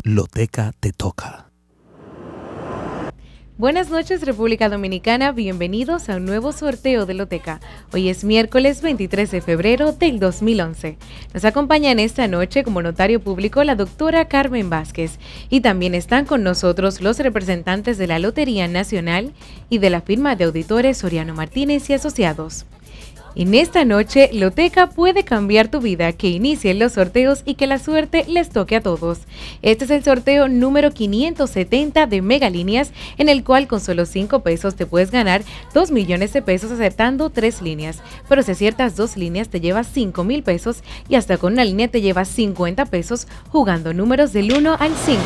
Loteca te toca. Buenas noches, República Dominicana, bienvenidos a un nuevo sorteo de Loteca. Hoy es miércoles 23 de febrero del 2011. Nos acompaña en esta noche como notario público la doctora Carmen Vázquez y también están con nosotros los representantes de la Lotería Nacional y de la firma de auditores Soriano Martínez y Asociados. En esta noche, Loteca puede cambiar tu vida, que inicien los sorteos y que la suerte les toque a todos. Este es el sorteo número 570 de Megalíneas, en el cual con solo 5 pesos te puedes ganar 2 millones de pesos acertando 3 líneas. Pero si aciertas 2 líneas te llevas 5,000 pesos y hasta con una línea te llevas 50 pesos jugando números del 1 al 5.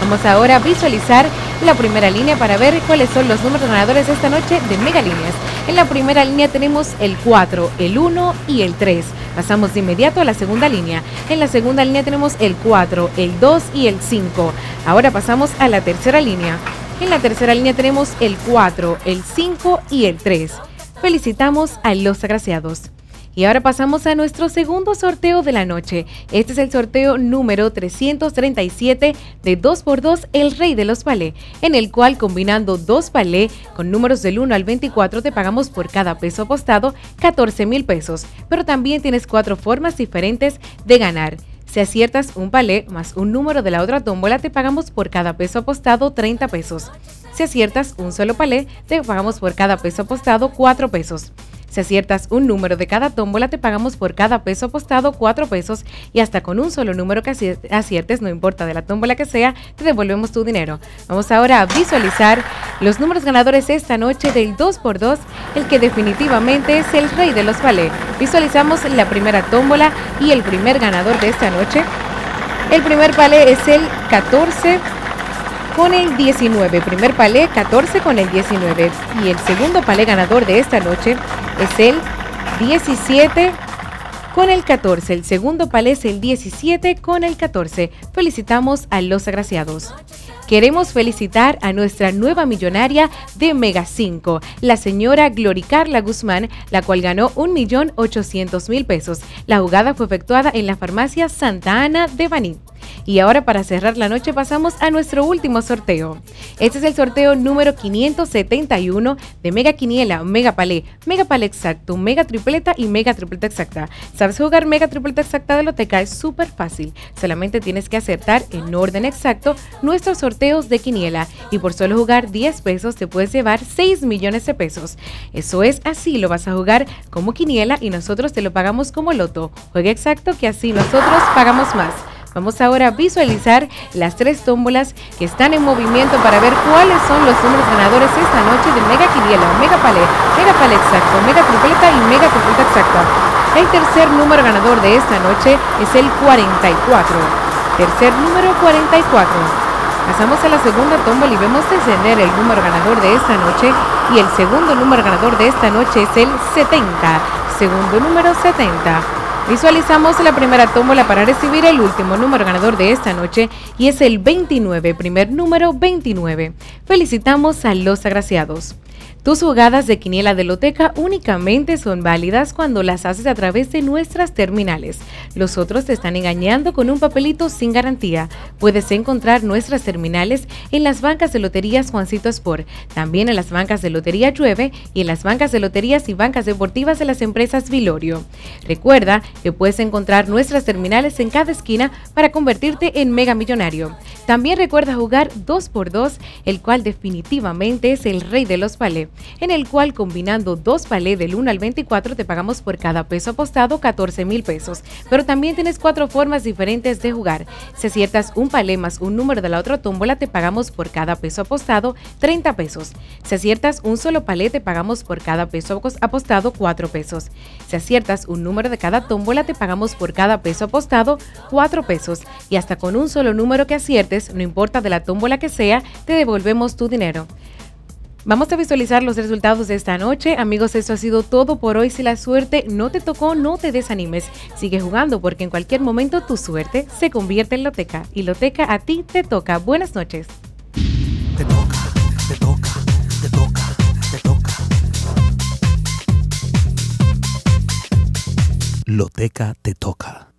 Vamos ahora a visualizar la primera línea para ver cuáles son los números ganadores de esta noche de Megalíneas. En la primera línea tenemos el 4, el 1 y el 3. Pasamos de inmediato a la segunda línea. En la segunda línea tenemos el 4, el 2 y el 5. Ahora pasamos a la tercera línea. En la tercera línea tenemos el 4, el 5 y el 3. Felicitamos a los agraciados. Y ahora pasamos a nuestro segundo sorteo de la noche. Este es el sorteo número 337 de 2x2 El Rey de los Palés, en el cual combinando 2 palés con números del 1 al 24 te pagamos por cada peso apostado 14,000 pesos. Pero también tienes 4 formas diferentes de ganar. Si aciertas un palé más un número de la otra tómbola, te pagamos por cada peso apostado 30 pesos. Si aciertas un solo palé, te pagamos por cada peso apostado 4 pesos. Si aciertas un número de cada tómbola, te pagamos por cada peso apostado 4 pesos y hasta con un solo número que aciertes, no importa de la tómbola que sea, te devolvemos tu dinero. Vamos ahora a visualizar los números ganadores esta noche del 2x2, el que definitivamente es el Rey de los Palés. Visualizamos la primera tómbola y el primer ganador de esta noche. El primer palé es el 14 con el 19, primer palé 14 con el 19 y el segundo palé ganador de esta noche es el 17 con el 14, el segundo palé es el 17 con el 14. Felicitamos a los agraciados. Queremos felicitar a nuestra nueva millonaria de Mega 5, la señora Glory Carla Guzmán, la cual ganó 1.800.000 pesos. La jugada fue efectuada en la farmacia Santa Ana de Baní. Y ahora para cerrar la noche pasamos a nuestro último sorteo. Este es el sorteo número 571 de Mega Quiniela, Mega Palé Exacto, Mega Tripleta y Mega Tripleta Exacta. ¿Sabes jugar Mega Tripleta Exacta de Loteca? Es súper fácil. Solamente tienes que acertar en orden exacto nuestros sorteos de Quiniela y por solo jugar 10 pesos te puedes llevar 6 millones de pesos. Eso es, así lo vas a jugar como Quiniela y nosotros te lo pagamos como Loto. Juega exacto que así nosotros pagamos más. Vamos ahora a visualizar las 3 tómbolas que están en movimiento para ver cuáles son los números ganadores esta noche de Mega Quiniela, Mega Palé Exacto, Mega Tripleta y Mega Tripleta Exacta. El tercer número ganador de esta noche es el 44. Tercer número 44. Pasamos a la segunda tómbola y vemos descender el número ganador de esta noche y el segundo número ganador de esta noche es el 70. Segundo número 70. Visualizamos la primera tómbola para recibir el último número ganador de esta noche y es el 29, primer número 29. Felicitamos a los agraciados. Tus jugadas de Quiniela de Loteca únicamente son válidas cuando las haces a través de nuestras terminales. Los otros te están engañando con un papelito sin garantía. Puedes encontrar nuestras terminales en las bancas de loterías Juancito Sport, también en las bancas de lotería Llueve y en las bancas de loterías y bancas deportivas de las empresas Vilorio. Recuerda que puedes encontrar nuestras terminales en cada esquina para convertirte en mega millonario. También recuerda jugar 2x2, el cual definitivamente es el Rey de los Palés, en el cual combinando 2 palés del 1 al 24 te pagamos por cada peso apostado 14,000 pesos. Pero también tienes 4 formas diferentes de jugar. Si aciertas un palé más un número de la otra tómbola te pagamos por cada peso apostado 30 pesos. Si aciertas un solo palé te pagamos por cada peso apostado 4 pesos. Si aciertas un número de cada tómbola te pagamos por cada peso apostado 4 pesos. Y hasta con un solo número que aciertes, no importa de la tómbola que sea, te devolvemos tu dinero. Vamos a visualizar los resultados de esta noche. Amigos, esto ha sido todo por hoy. Si la suerte no te tocó, no te desanimes. Sigue jugando porque en cualquier momento tu suerte se convierte en Loteca. Y Loteca a ti te toca. Buenas noches. Te toca, te toca, te toca, te toca. Loteca te toca.